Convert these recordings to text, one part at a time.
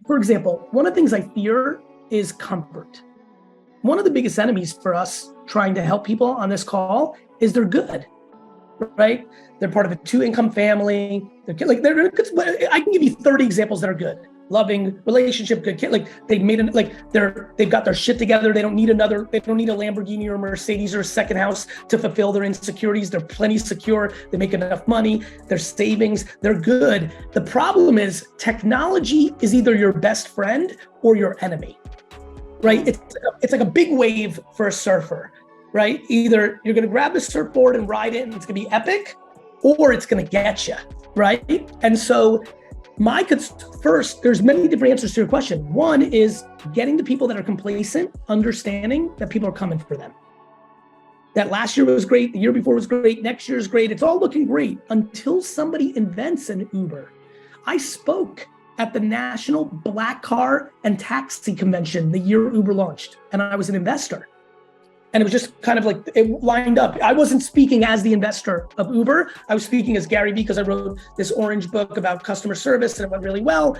for example, one of the things I fear is comfort. One of the biggest enemies for us trying to help people on this call is they're good, right? They're part of a 2-income family. They're good. I can give you 30 examples that are good. Loving relationship, good kid. Like they've got their shit together. They don't need a Lamborghini or Mercedes or a second house to fulfill their insecurities. They're plenty secure. They make enough money. Their savings, they're good. The problem is technology is either your best friend or your enemy, right? It's like a big wave for a surfer, right? Either you're gonna grab the surfboard and ride it and it's gonna be epic, or it's gonna get you, right? And so first, there's many different answers to your question. One is getting the people that are complacent, understanding that people are coming for them. That last year was great, the year before was great, next year is great. It's all looking great until somebody invents an Uber. I spoke at the National Black Car and Taxi Convention the year Uber launched, and I was an investor. And it was just kind of like, it lined up. I wasn't speaking as the investor of Uber. I was speaking as Garyvee because I wrote this orange book about customer service and it went really well.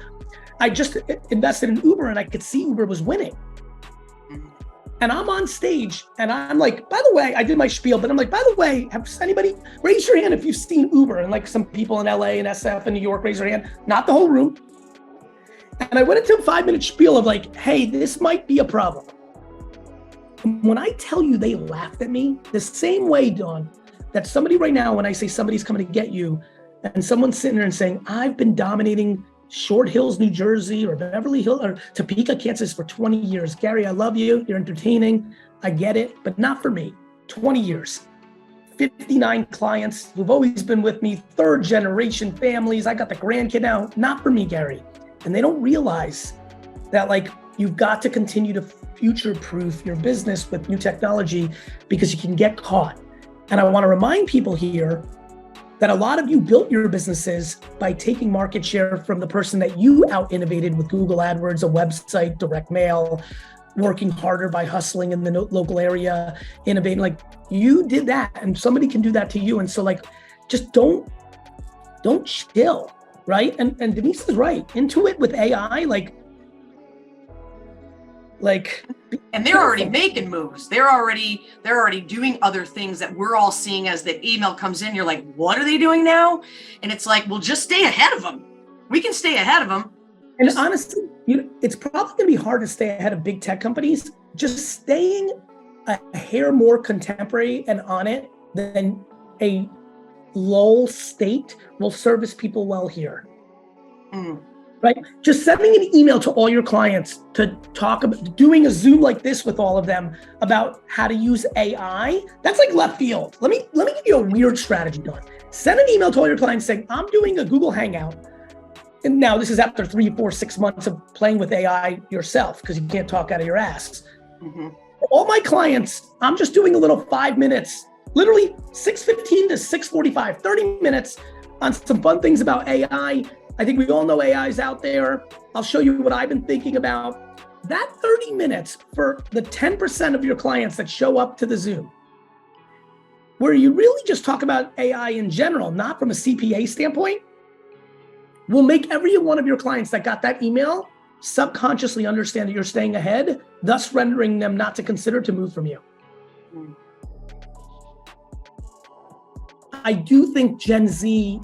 I just invested in Uber and I could see Uber was winning. And I'm on stage and I'm like, by the way, I did my spiel, but I'm like, by the way, anybody raise your hand if you've seen Uber? And like some people in LA and SF and New York raise their hand, not the whole room. And I went into a 5-minute spiel of like, hey, this might be a problem. When I tell you they laughed at me, the same way, Dawn, that somebody right now, when I say somebody's coming to get you, and someone's sitting there and saying, I've been dominating Short Hills, New Jersey, or Beverly Hills, or Topeka, Kansas for 20 years. Gary, I love you. You're entertaining. I get it, but not for me. 20 years, 59 clients who've always been with me, 3rd generation families. I got the grandkid now. Not for me, Gary. And they don't realize that like you've got to continue to future-proof your business with new technology because you can get caught. And I want to remind people here that a lot of you built your businesses by taking market share from the person that you out-innovated with Google AdWords, a website, direct mail, working harder by hustling in the local area, innovating. Like you did that and somebody can do that to you. And so like, just don't chill, right? And Denise is right. Into it with AI, and they're already making moves. They're already doing other things that we're all seeing as the email comes in. You're like, what are they doing now? And it's like, well, just stay ahead of them. We can stay ahead of them. And honestly, it's probably going to be hard to stay ahead of big tech companies. Just staying a hair more contemporary and on it than a lull state will service people well here. Right? Just sending an email to all your clients to talk about doing a Zoom like this with all of them about how to use AI. That's like left field. Let me give you a weird strategy, Dawn. Send an email to all your clients saying, I'm doing a Google Hangout. And now this is after 3, 4, 6 months of playing with AI yourself because you can't talk out of your ass. For all my clients, I'm just doing a little 5 minutes, literally 6:15 to 6:45, 30 minutes on some fun things about AI. I think we all know AI is out there. I'll show you what I've been thinking about. That 30 minutes for the 10% of your clients that show up to the Zoom, where you really just talk about AI in general, not from a CPA standpoint, will make every one of your clients that got that email subconsciously understand that you're staying ahead, thus rendering them not to consider to move from you. I do think Gen Z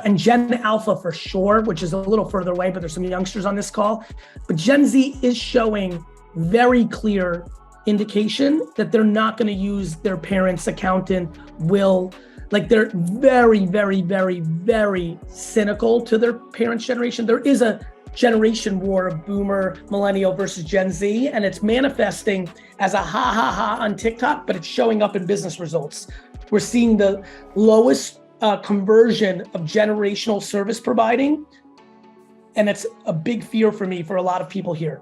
and Gen Alpha for sure, which is a little further away, but there's some youngsters on this call. But Gen Z is showing very clear indication that they're not going to use their parents' accountant will. Like they're very, very, very, very cynical to their parents' generation. There is a generation war of boomer, millennial versus Gen Z, and it's manifesting as a ha ha ha on TikTok, but it's showing up in business results. We're seeing the lowest conversion of generational service providing. And it's a big fear for me for a lot of people here.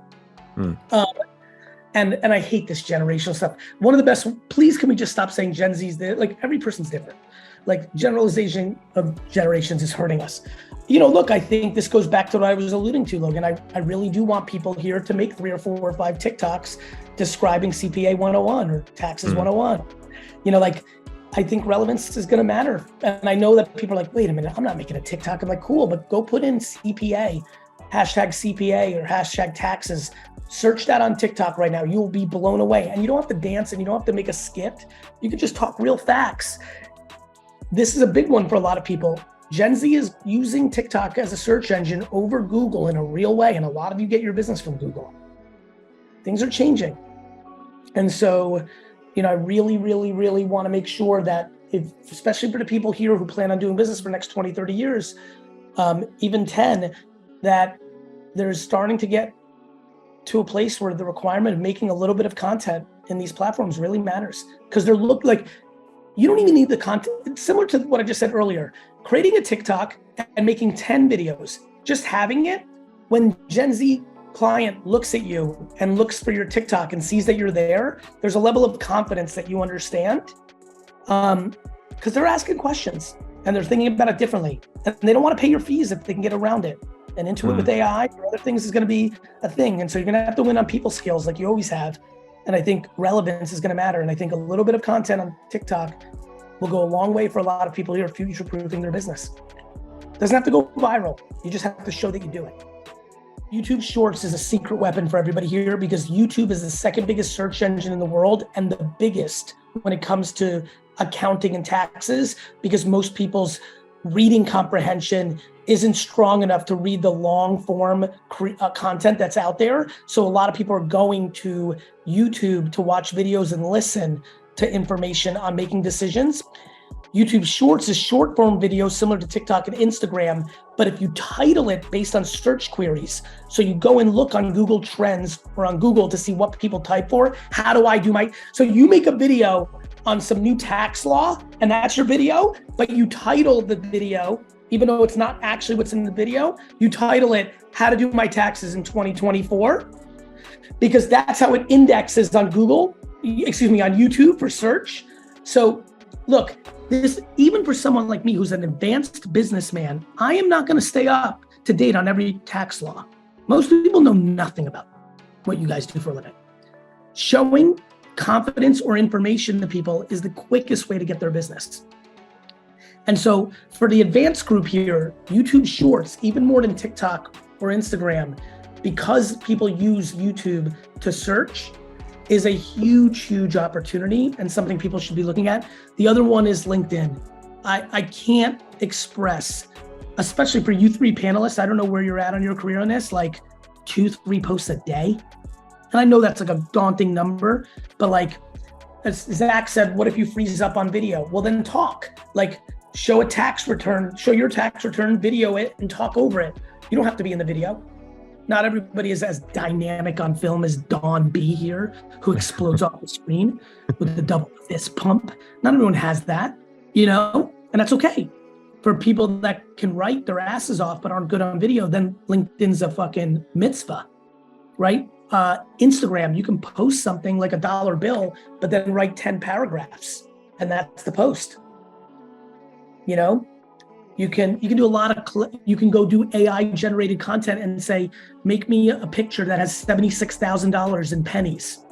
And I hate this generational stuff. One of the best, please can we just stop saying Gen Z's, like every person's different. Like generalization of generations is hurting us. Look, I think this goes back to what I was alluding to, Logan. I really do want people here to make 3 or 4 or 5 TikToks describing CPA 101 or taxes 101. I think relevance is going to matter. And I know that people are like, wait a minute, I'm not making a TikTok. I'm like, cool, but go put in CPA hashtag CPA or hashtag taxes. Search that on TikTok right now. You'll be blown away. And you don't have to dance and you don't have to make a skit. You can just talk real facts. This is a big one for a lot of people. Gen Z is using TikTok as a search engine over Google in a real way. And a lot of you get your business from Google. Things are changing. And so, I really, really, really want to make sure that especially for the people here who plan on doing business for the next 20, 30 years, even 10, that they're starting to get to a place where the requirement of making a little bit of content in these platforms really matters, because they're you don't even need the content. It's similar to what I just said earlier, creating a TikTok and making 10 videos, just having it. When Gen Z client looks at you and looks for your TikTok and sees that you're there, there's a level of confidence that you understand, because they're asking questions and they're thinking about it differently, and they don't want to pay your fees if they can get around it. And Intuit with AI or other things is going to be a thing. And so you're going to have to win on people skills like you always have. And I think relevance is going to matter. And I think a little bit of content on TikTok will go a long way for a lot of people here future-proofing their business. Doesn't have to go viral. You just have to show that you do it. YouTube Shorts is a secret weapon for everybody here, because YouTube is the second biggest search engine in the world and the biggest when it comes to accounting and taxes, because most people's reading comprehension isn't strong enough to read the long form content that's out there. So a lot of people are going to YouTube to watch videos and listen to information on making decisions. YouTube Shorts is short form video similar to TikTok and Instagram, but if you title it based on search queries, so you go and look on Google Trends or on Google to see what people type for, how do I do so you make a video on some new tax law and that's your video, but you title the video, even though it's not actually what's in the video, you title it, how to do my taxes in 2024, because that's how it indexes on on YouTube for search. So look, this, even for someone like me who's an advanced businessman, I am not going to stay up to date on every tax law. Most people know nothing about what you guys do for a living. Showing confidence or information to people is the quickest way to get their business. And so for the advanced group here, YouTube Shorts, even more than TikTok or Instagram, because people use YouTube to search, is a huge, huge opportunity and something people should be looking at. The other one is LinkedIn. I can't express, especially for you three panelists, I don't know where you're at on your career on this, like 2-3 posts a day. And I know that's like a daunting number, but like, as Zach said, what if you freeze up on video? Well, then talk. Like, show your tax return, video it, and talk over it. You don't have to be in the video. Not everybody is as dynamic on film as Dawn B here, who explodes off the screen with the double fist pump. Not everyone has that, and that's okay. For people that can write their asses off but aren't good on video, then LinkedIn's a fucking mitzvah, right? Instagram, you can post something like a dollar bill, but then write 10 paragraphs, and that's the post. You can do a lot of, you can go do AI generated content and say, make me a picture that has $76,000 in pennies.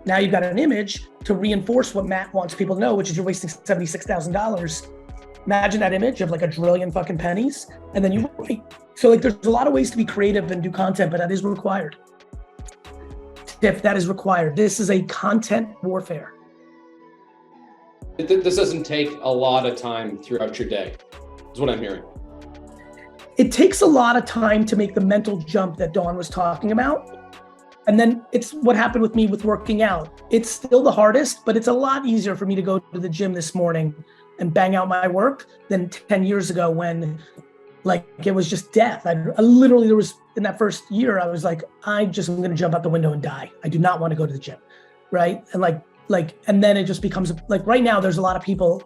Now you've got an image to reinforce what Matt wants people to know, which is you're wasting $76,000. Imagine that image of like a trillion fucking pennies, and then you write. So like, there's a lot of ways to be creative and do content, but that is required. Tiff, that is required. This is a content warfare. This doesn't take a lot of time throughout your day, is what I'm hearing. It takes a lot of time to make the mental jump that Dawn was talking about. And then it's what happened with me with working out. It's still the hardest, but it's a lot easier for me to go to the gym this morning and bang out my work than 10 years ago when like it was just death. I literally, there was, in that first year, I was like, I'm going to jump out the window and die. I do not want to go to the gym, right? And and then it just becomes like, right now, there's a lot of people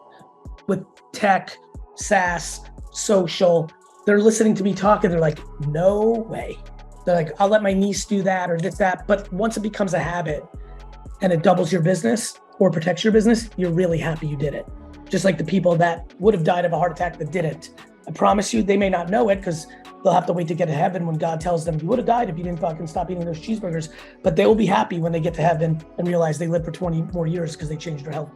with tech, SaaS, social, they're listening to me talk and they're like, no way. They're like, I'll let my niece do that or that. But once it becomes a habit and it doubles your business or protects your business, you're really happy you did it. Just like the people that would have died of a heart attack that didn't. I promise you, they may not know it because they'll have to wait to get to heaven when God tells them you would have died if you didn't fucking stop eating those cheeseburgers. But they will be happy when they get to heaven and realize they lived for 20 more years because they changed their health.